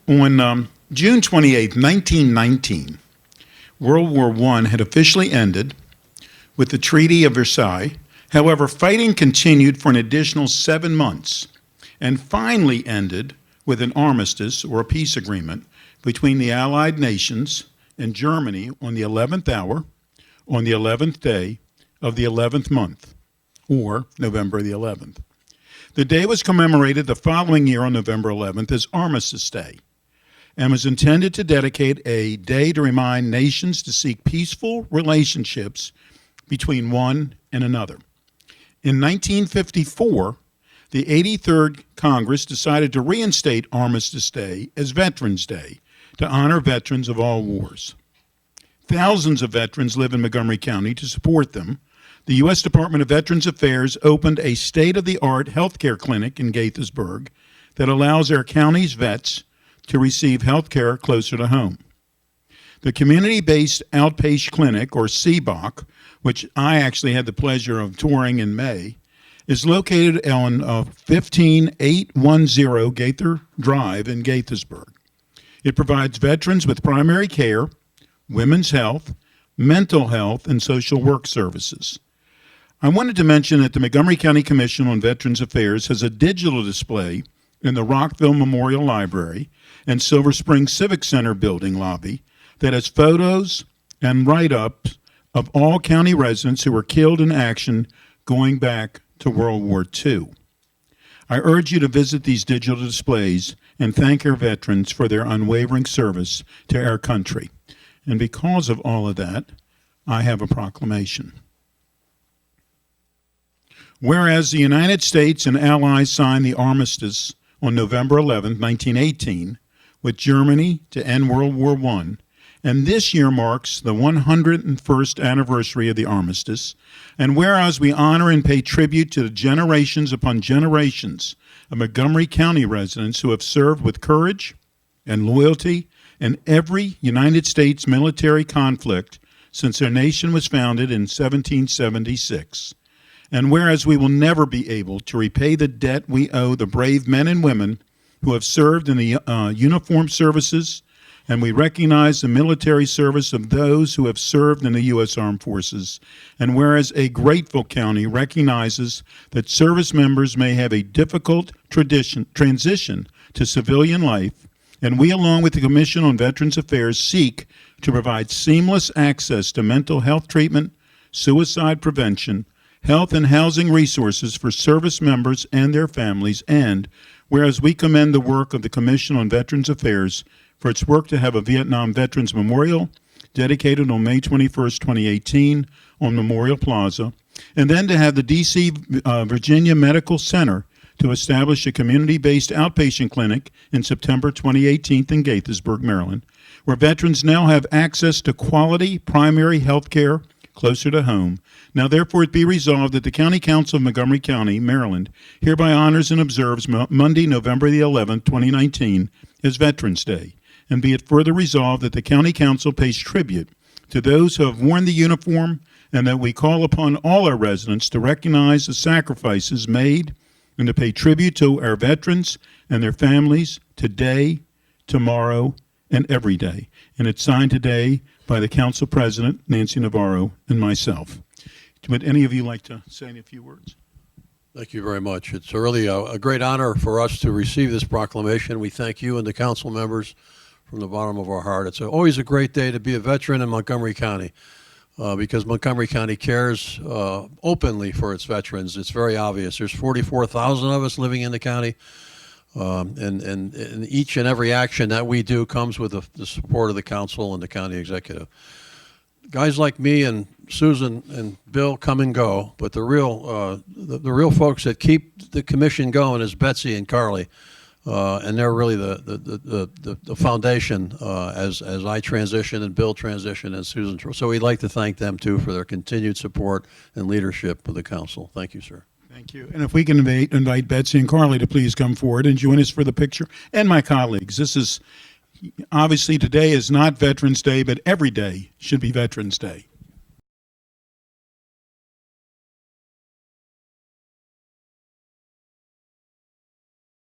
On June 28, 1919, World War I had officially ended with the Treaty of Versailles. However, fighting continued for an additional 7 months and finally ended with an armistice or a peace agreement between the Allied nations and Germany on the 11th hour, on the 11th day of the 11th month, or November the 11th. The day was commemorated the following year on November 11th as Armistice Day, and was intended to dedicate a day to remind nations to seek peaceful relationships between one and another. In 1954, the 83rd Congress decided to reinstate Armistice Day as Veterans Day to honor veterans of all wars. Thousands of veterans live in Montgomery County. To support them, the U.S. Department of Veterans Affairs opened a state-of-the-art healthcare clinic in Gaithersburg that allows our county's vets to receive health care closer to home. The Community-Based Outpatient Clinic, or CBOC, which I actually had the pleasure of touring in May, is located on 15810 Gaither Drive in Gaithersburg. It provides veterans with primary care, women's health, mental health, and social work services. I wanted to mention that the Montgomery County Commission on Veterans Affairs has a digital display in the Rockville Memorial Library and Silver Spring Civic Center building lobby that has photos and write-ups of all county residents who were killed in action going back to World War II. I urge you to visit these digital displays and thank our veterans for their unwavering service to our country. And because of all of that, I have a proclamation. Whereas the United States and allies signed the armistice on November 11, 1918, with Germany to end World War I, and this year marks the 101st anniversary of the armistice, and whereas we honor and pay tribute to the generations upon generations of Montgomery County residents who have served with courage and loyalty in every United States military conflict since our nation was founded in 1776. And whereas we will never be able to repay the debt we owe the brave men and women who have served in the uniformed services, and we recognize the military service of those who have served in the U.S. Armed Forces, and whereas a grateful county recognizes that service members may have a difficult transition to civilian life, and we, along with the Commission on Veterans Affairs, seek to provide seamless access to mental health treatment, suicide prevention, health and housing resources for service members and their families, and whereas we commend the work of the Commission on Veterans Affairs for its work to have a Vietnam Veterans Memorial dedicated on May 21st, 2018 on Memorial Plaza, and then to have the D.C. Virginia Medical Center to establish a community-based outpatient clinic in September 2018 in Gaithersburg, Maryland, where veterans now have access to quality primary health care closer to home. Now, therefore, it be resolved that the County Council of Montgomery County, Maryland, hereby honors and observes Monday, November the 11th, 2019, as Veterans Day. And be it further resolved that the County Council pays tribute to those who have worn the uniform, and that we call upon all our residents to recognize the sacrifices made and to pay tribute to our veterans and their families today, tomorrow, and every day. And it's signed today by the Council President, Nancy Navarro, and myself. Would any of you like to say a few words? Thank you very much. It's really a great honor for us to receive this proclamation. We thank you and the council members from the bottom of our heart. It's always a great day to be a veteran in Montgomery County because Montgomery County cares openly for its veterans. It's very obvious. There's 44,000 of us living in the county, and each and every action that we do comes with the support of the council and the county executive. Guys like me and Susan and Bill come and go, but the real folks that keep the commission going is Betsy and Carly, and they're really the foundation as I transition and Bill transition and Susan. So we'd like to thank them too for their continued support and leadership of the council. Thank you, sir. Thank you. And if we can invite Betsy and Carly to please come forward and join us for the picture, and my colleagues. This is obviously, today is not Veterans Day, but every day should be Veterans Day.